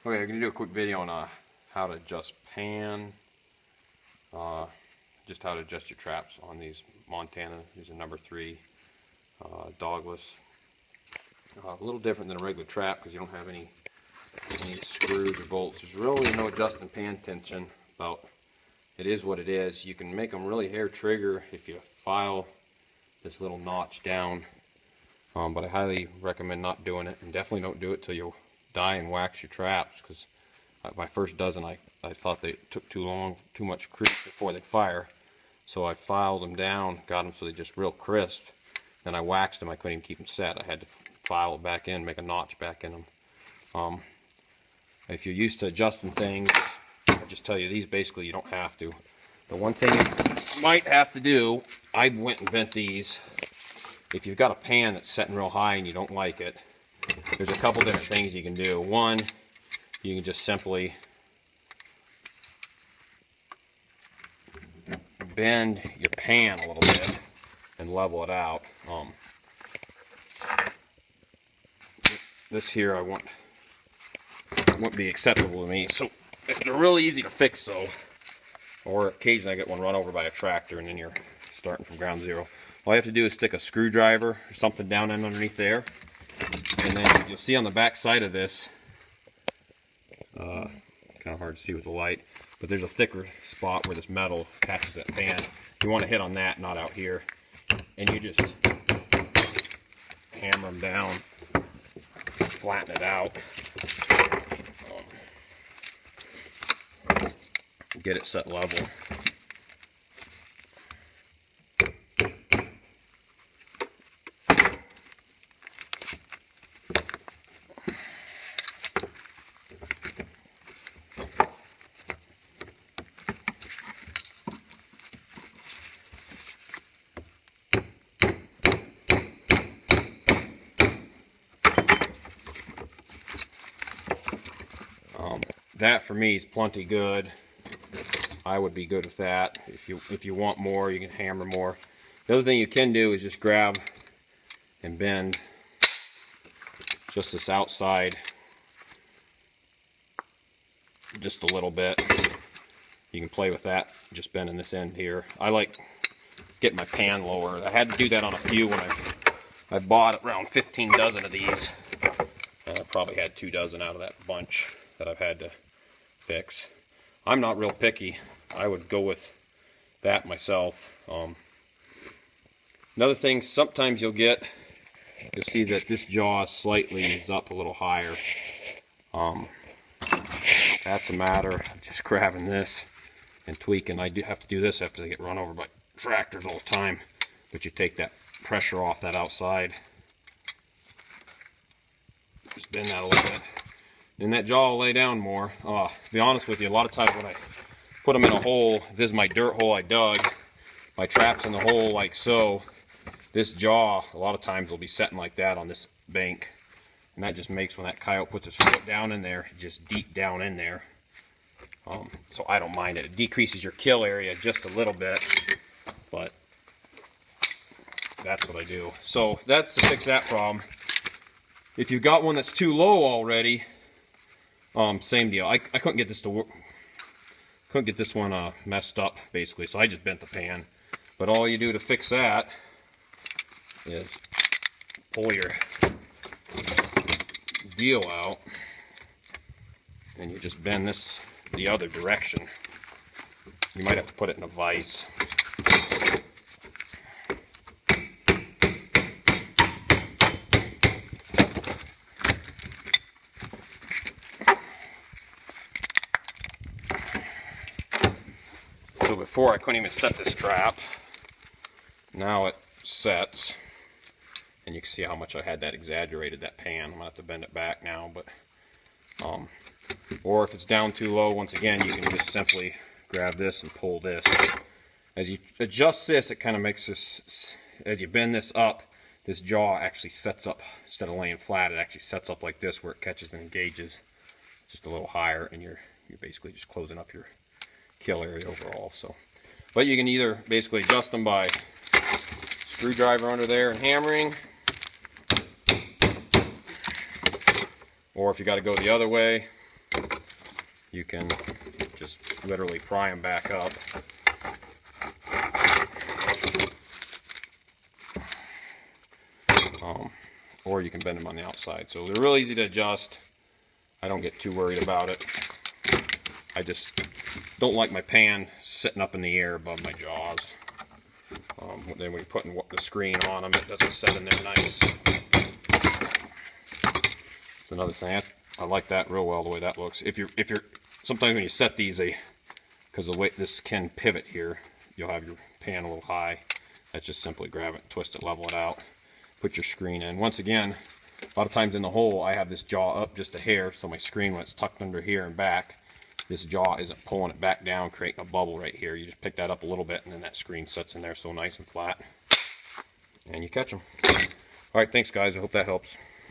Okay, I'm going to do a quick video on how to adjust pan, just how to adjust your traps on these Montana. These are number 3 dogless. A little different than a regular trap because you don't have any screws or bolts. There's really no adjusting pan tension about. It is what it is. You can make them really hair trigger if you file this little notch down, but I highly recommend not doing it, and definitely don't do it till you die and wax your traps, because my first dozen I thought they took too much creep before they fire, so I filed them down, got them so they're just real crisp. Then I waxed them. I couldn't even keep them set. I had to file it back in, make a notch back in them. If you're used to adjusting things, I just tell you, these basically you don't have to. The one thing you might have to do, I went and bent these. If you've got a pan that's setting real high and you don't like it, there's a couple different things you can do. One, you can just simply bend your pan a little bit and level it out. This here wouldn't be acceptable to me. So they're really easy to fix though, or occasionally I get one run over by a tractor and then you're starting from ground zero. All you have to do is stick a screwdriver or something down in underneath there, and then you'll see on the back side of this, kind of hard to see with the light, but there's a thicker spot where this metal catches that pan. You want to hit on that, not out here, and you just hammer them down, flatten it out, get it set level. That for me is plenty good. I would be good with that. If you want more, you can hammer more. The other thing you can do is just grab and bend just this outside just a little bit. You can play with that, just bending this end here. I like getting my pan lower. I had to do that on a few when I bought around 15 dozen of these, and I probably had 2 dozen out of that bunch that I've had to fix. I'm not real picky. I would go with that myself. Another thing, sometimes you'll see that this jaw slightly is up a little higher. That's a matter of just grabbing this and tweaking. I do have to do this after I get run over by tractors all the time, but you take that pressure off that outside. Just bend that a little bit. And that jaw will lay down more. To be honest with you, a lot of times when I put them in a hole, this is my dirt hole I dug, my trap's in the hole like so, this jaw a lot of times will be setting like that on this bank. And that just makes, when that coyote puts his foot down in there, just deep down in there. So I don't mind it. It decreases your kill area just a little bit, but that's what I do. So that's to fix that problem. If you've got one that's too low already, same deal. I couldn't get this to work. Couldn't get this one messed up basically, so I just bent the pan. But all you do to fix that is pull your deal out, and you just bend this the other direction. You might have to put it in a vise. So before I couldn't even set this trap. Now it sets, and you can see how much I had that exaggerated, that pan. I'm gonna have to bend it back now, but or if it's down too low, once again, you can just simply grab this and pull this. As you adjust this, it kind of makes this, as you bend this up, this jaw actually sets up. Instead of laying flat, it actually sets up like this, where it catches and engages just a little higher, and you're basically just closing up your kill area overall. So, but you can either basically adjust them by screwdriver under there and hammering, or if you got to go the other way, you you can just literally pry them back up. Or you can bend them on the outside. So they're real easy to adjust. I don't get too worried about it. I just don't like my pan sitting up in the air above my jaws. Then when you're putting the screen on them, it doesn't set in there nice. That's another thing. I like that real well, the way that looks. If you're sometimes when you set these, because the way this can pivot here, you'll have your pan a little high. That's just simply grab it, twist it, level it out, put your screen in. Once again, a lot of times in the hole, I have this jaw up just a hair, so my screen, when it's tucked under here and back, this jaw isn't pulling it back down, creating a bubble right here. You just pick that up a little bit, and then that screen sets in there so nice and flat, and you catch them. All right, thanks guys. I hope that helps.